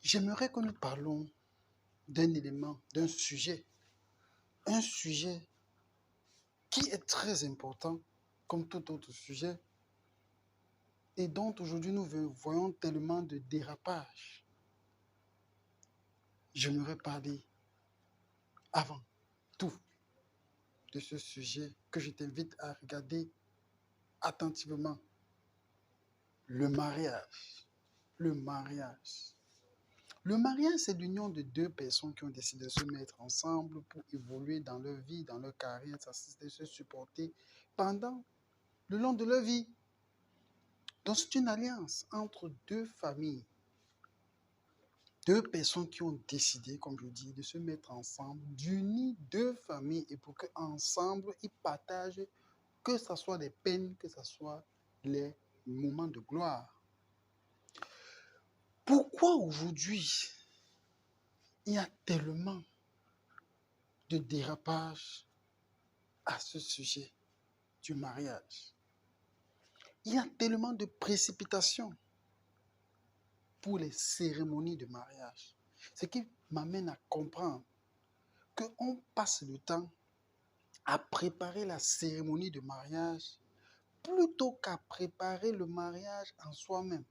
J'aimerais que nous parlons d'un élément, d'un sujet. Un sujet qui est très important, comme tout autre sujet, et dont aujourd'hui nous voyons tellement de dérapages. J'aimerais parler avant tout de ce sujet que je t'invite à regarder attentivement. Le mariage. Le mariage. Le mariage, c'est l'union de deux personnes qui ont décidé de se mettre ensemble pour évoluer dans leur vie, dans leur carrière, s'assister, se supporter pendant le long de leur vie. Donc, c'est une alliance entre deux familles, deux personnes qui ont décidé, comme je dis, de se mettre ensemble, d'unir deux familles et pour qu'ensemble, ils partagent, que ce soit les peines, que ce soit les moments de gloire. Pourquoi aujourd'hui, il y a tellement de dérapages à ce sujet du mariage? Il y a tellement de précipitation pour les cérémonies de mariage. Ce qui m'amène à comprendre qu'on passe le temps à préparer la cérémonie de mariage plutôt qu'à préparer le mariage en soi-même.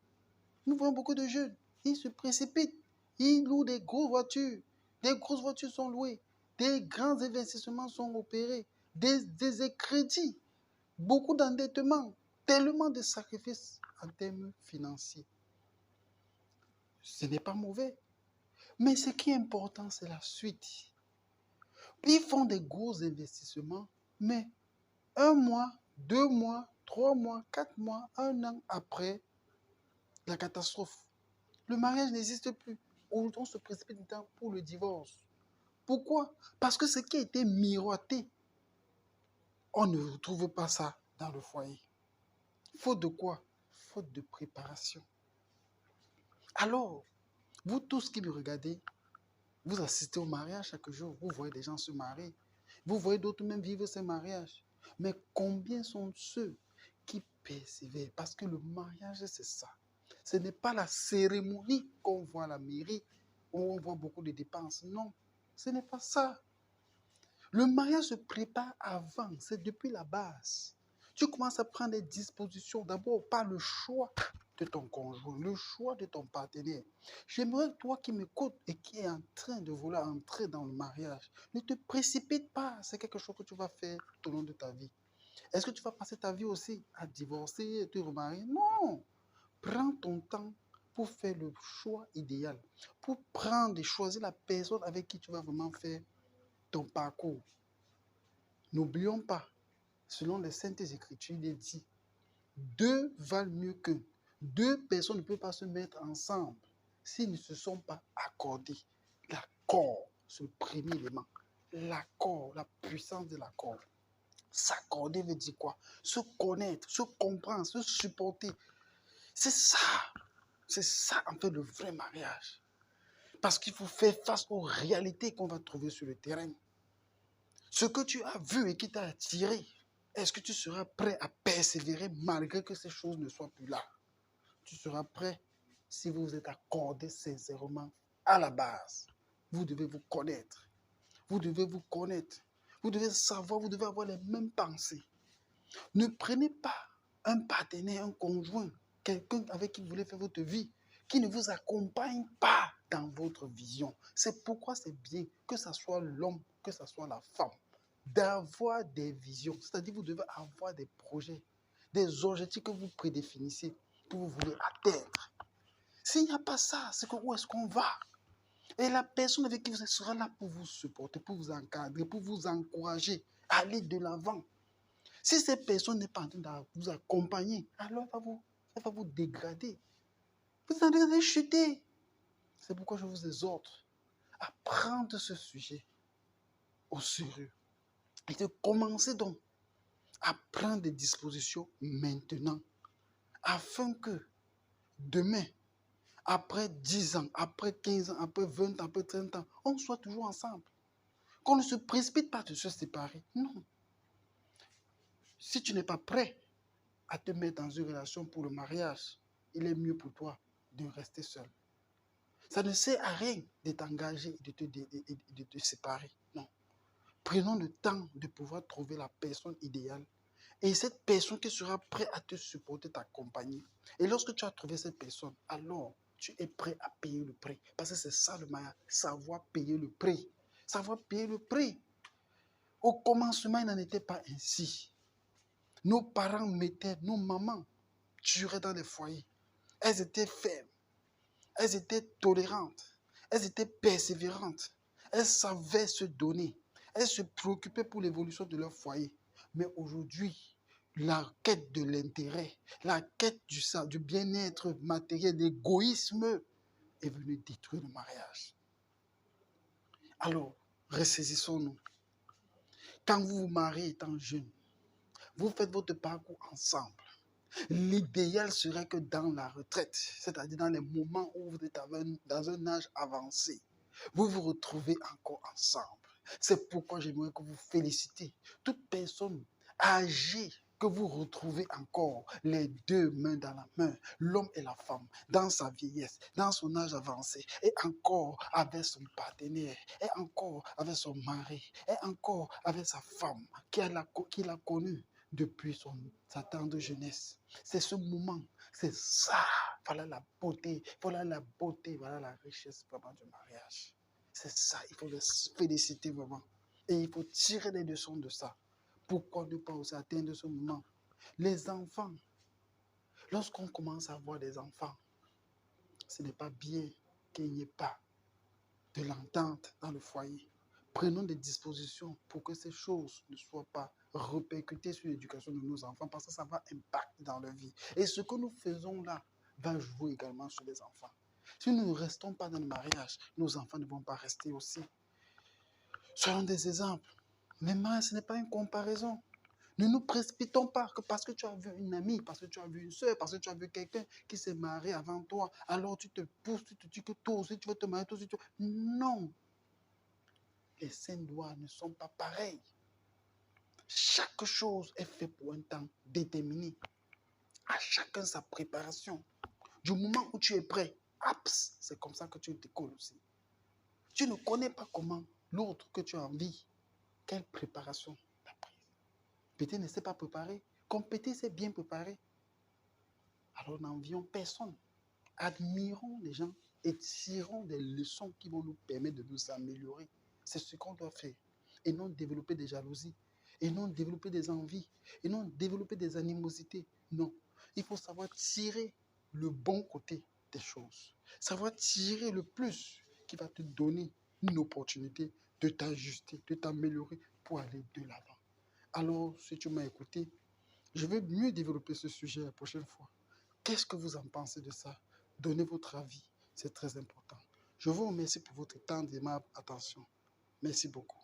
Nous voyons beaucoup de jeunes, ils se précipitent, ils louent des grosses voitures, des grosses voitures sont louées, des grands investissements sont opérés, des crédits, beaucoup d'endettement, tellement de sacrifices en termes financiers. Ce n'est pas mauvais, mais ce qui est important, c'est la suite. Ils font des gros investissements, mais 1 mois, 2 mois, 3 mois, 4 mois, 1 an après la catastrophe, le mariage n'existe plus. On se précipite pour le divorce. Pourquoi? Parce que ce qui a été miroité, on ne retrouve pas ça dans le foyer. Faute de quoi? Faute de préparation. Alors, vous tous qui me regardez, vous assistez au mariage chaque jour, vous voyez des gens se marier, vous voyez d'autres même vivre ces mariages. Mais combien sont ceux qui persévèrent? Parce que le mariage, c'est ça. Ce n'est pas la cérémonie qu'on voit à la mairie, où on voit beaucoup de dépenses. Non, ce n'est pas ça. Le mariage se prépare avant, c'est depuis la base. Tu commences à prendre des dispositions, d'abord par le choix de ton conjoint, le choix de ton partenaire. J'aimerais, toi qui m'écoutes et qui est en train de vouloir entrer dans le mariage, ne te précipite pas, c'est quelque chose que tu vas faire tout au long de ta vie. Est-ce que tu vas passer ta vie aussi à divorcer et te remarier? Non! Prends ton temps pour faire le choix idéal, pour prendre et choisir la personne avec qui tu vas vraiment faire ton parcours. N'oublions pas, selon les Saintes Écritures, il est dit, deux valent mieux qu'un. Deux personnes ne peuvent pas se mettre ensemble s'ils ne se sont pas accordés. L'accord, c'est le premier élément. L'accord, la puissance de l'accord. S'accorder veut dire quoi? Se connaître, se comprendre, se supporter. C'est ça. C'est ça, en fait, le vrai mariage. Parce qu'il faut faire face aux réalités qu'on va trouver sur le terrain. Ce que tu as vu et qui t'a attiré, est-ce que tu seras prêt à persévérer malgré que ces choses ne soient plus là? Tu seras prêt si vous vous êtes accordé sincèrement à la base. Vous devez vous connaître. Vous devez vous connaître. Vous devez savoir, vous devez avoir les mêmes pensées. Ne prenez pas un partenaire, un conjoint, quelqu'un avec qui vous voulez faire votre vie, qui ne vous accompagne pas dans votre vision. C'est pourquoi c'est bien que ce soit l'homme, que ce soit la femme, d'avoir des visions. C'est-à-dire vous devez avoir des projets, des objectifs que vous prédéfinissez, que vous voulez atteindre. S'il n'y a pas ça, c'est que où est-ce qu'on va? Et la personne avec qui vous êtes sera là pour vous supporter, pour vous encadrer, pour vous encourager à aller de l'avant. Si cette personne n'est pas en train de vous accompagner, alors elle va vous dégrader. Vous allez chuter. C'est pourquoi je vous exhorte à prendre ce sujet au sérieux et de commencer donc à prendre des dispositions maintenant afin que demain, après 10 ans, après 15 ans, après 20 ans, après 30 ans, on soit toujours ensemble. Qu'on ne se précipite pas de se séparer. Non. Si tu n'es pas prêt à te mettre dans une relation pour le mariage, il est mieux pour toi de rester seul. Ça ne sert à rien de t'engager et de te séparer. Non. Prenons le temps de pouvoir trouver la personne idéale. Et cette personne qui sera prête à te supporter, t'accompagner. Et lorsque tu as trouvé cette personne, alors tu es prêt à payer le prix. Parce que c'est ça le mariage, savoir payer le prix. Savoir payer le prix. Au commencement, il n'en était pas ainsi. Nos parents mettaient, nos mamans tueraient dans les foyers. Elles étaient fermes. Elles étaient tolérantes. Elles étaient persévérantes. Elles savaient se donner. Elles se préoccupaient pour l'évolution de leur foyer. Mais aujourd'hui, la quête de l'intérêt, la quête du bien-être matériel, l'égoïsme est venu détruire le mariage. Alors, ressaisissons-nous. Quand vous vous mariez étant jeune, vous faites votre parcours ensemble. L'idéal serait que dans la retraite, c'est-à-dire dans les moments où vous êtes dans un âge avancé, vous vous retrouvez encore ensemble. C'est pourquoi j'aimerais que vous félicitez toute personne âgée que vous retrouvez encore les deux mains dans la main, l'homme et la femme, dans sa vieillesse, dans son âge avancé, et encore avec son partenaire, et encore avec son mari, et encore avec sa femme qu'il a connue depuis sa tendre jeunesse. C'est ce moment, c'est ça. Voilà la beauté, voilà la richesse vraiment du mariage. C'est ça, il faut les féliciter vraiment. Et il faut tirer les leçons de ça. Pourquoi ne pas aussi atteindre ce moment? Les enfants, lorsqu'on commence à avoir des enfants, ce n'est pas bien qu'il n'y ait pas de l'entente dans le foyer. Prenons des dispositions pour que ces choses ne soient pas répercutées sur l'éducation de nos enfants parce que ça va impacter dans leur vie. Et ce que nous faisons là va jouer également sur les enfants. Si nous ne restons pas dans le mariage, nos enfants ne vont pas rester aussi. Soyons des exemples. Mais mariage, ce n'est pas une comparaison. Ne nous précipitons pas que parce que tu as vu une amie, parce que tu as vu une soeur, parce que tu as vu quelqu'un qui s'est marié avant toi, alors tu te pousses, tu te dis que toi aussi tu veux te marier, toi aussi tu veux... Non. Les saints doigts ne sont pas pareils. Chaque chose est faite pour un temps déterminé. À chacun sa préparation. Du moment où tu es prêt, c'est comme ça que tu décolles aussi. Tu ne connais pas comment l'autre que tu as envie, quelle préparation t'as prise. Peut-être ne s'est pas préparé, comme peut-être s'est bien préparé. Alors n'envions personne. Admirons les gens et tirons des leçons qui vont nous permettre de nous améliorer. C'est ce qu'on doit faire. Et non développer des jalousies. Et non développer des envies. Et non développer des animosités. Non. Il faut savoir tirer le bon côté des choses. Savoir tirer le plus qui va te donner une opportunité de t'ajuster, de t'améliorer pour aller de l'avant. Alors, si tu m'as écouté, je vais mieux développer ce sujet la prochaine fois. Qu'est-ce que vous en pensez de ça? Donnez votre avis, c'est très important. Je vous remercie pour votre temps et ma attention. Merci beaucoup.